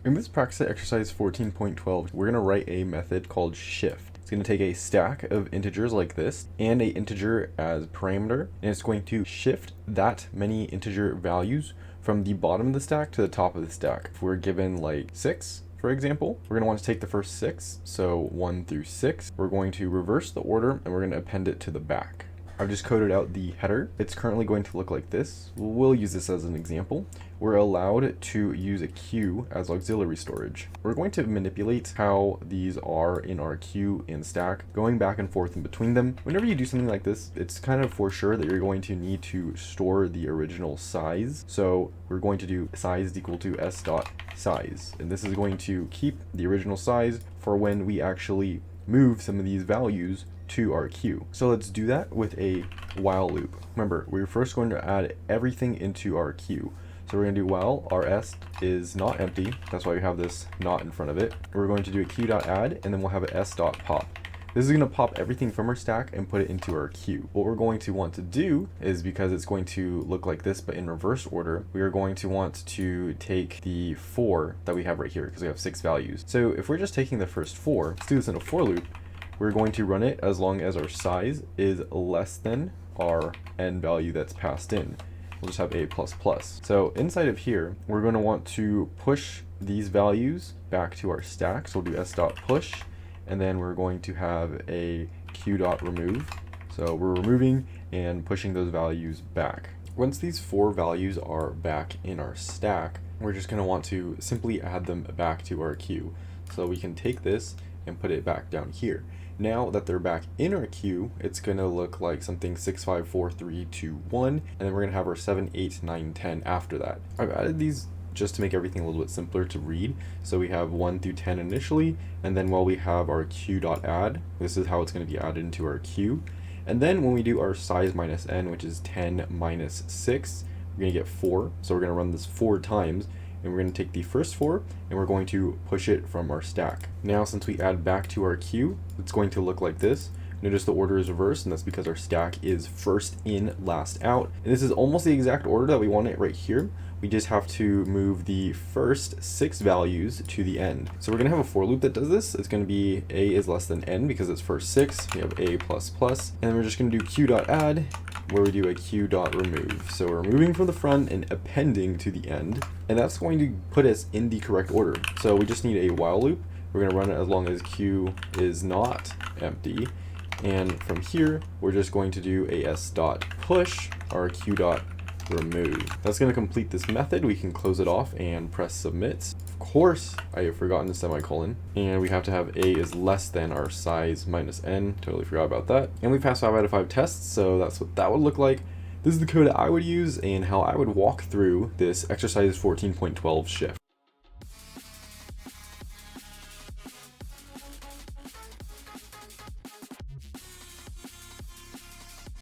In this practice exercise 14.12, we're going to write a method called shift. It's going to take a stack of integers like this and a integer as parameter, and it's going to shift that many integer values from the bottom of the stack to the top of the stack. If we're given like 6, for example, we're going to want to take the first 6, so 1 through 6. We're going to reverse the order and we're going to append it to the back. I've just coded out the header. It's currently going to look like this. We'll use this as an example. We're allowed to use a queue as auxiliary storage. We're going to manipulate how these are in our queue and stack, going back and forth in between them. Whenever you do something like this, it's kind of for sure that you're going to need to store the original size. So we're going to do size equal to s dot size. And this is going to keep the original size for when we actually move some of these values to our queue. So let's do that with a while loop. Remember, we're first going to add everything into our queue. So we're going to do while our s is not empty. That's why we have this not in front of it. We're going to do a queue.add, and then we'll have an s.pop. This is going to pop everything from our stack and put it into our queue. What we're going to want to do is, because it's going to look like this but in reverse order, we are going to want to take the 4 that we have right here because we have 6 values. So if we're just taking the first 4, let's do this in a for loop. We're going to run it as long as our size is less than our n value that's passed in. We'll just have a plus plus. So inside of here, we're going to want to push these values back to our stack. So we'll do s.push, and then we're going to have a q.remove. So we're removing and pushing those values back. Once these 4 values are back in our stack, we're just going to want to simply add them back to our queue. So we can take this and put it back down here. Now that they're back in our queue, it's going to look like something 6, 5, 4, 3, 2, 1, and then we're going to have our 7, 8, 9, 10 after that. I've added these just to make everything a little bit simpler to read. So we have 1 through 10 initially, and then while we have our queue.add, this is how it's going to be added into our queue. And then when we do our size minus n, which is 10 minus 6, we're going to get 4. So we're going to run this 4 times. And we're going to take the first 4 and we're going to push it from our stack. Now since we add back to our queue, it's going to look like this. Notice the order is reversed, and that's because our stack is first in, last out. And this is almost the exact order that we want it right here. We just have to move the first 6 values to the end. So we're going to have a for loop that does this. It's going to be a is less than n because it's first 6. We have a plus plus. And then we're just going to do q.add, where we do a q.remove. So we're moving from the front and appending to the end. And that's going to put us in the correct order. So we just need a while loop. We're going to run it as long as q is not empty. And from here, we're just going to do a s.push our q.remove. That's going to complete this method. We can close it off and press submit. Of course, I have forgotten the semicolon. And we have to have a is less than our size minus n. Totally forgot about that. And we passed 5 out of 5 tests, so that's what that would look like. This is the code I would use and how I would walk through this exercise 14.12 shift.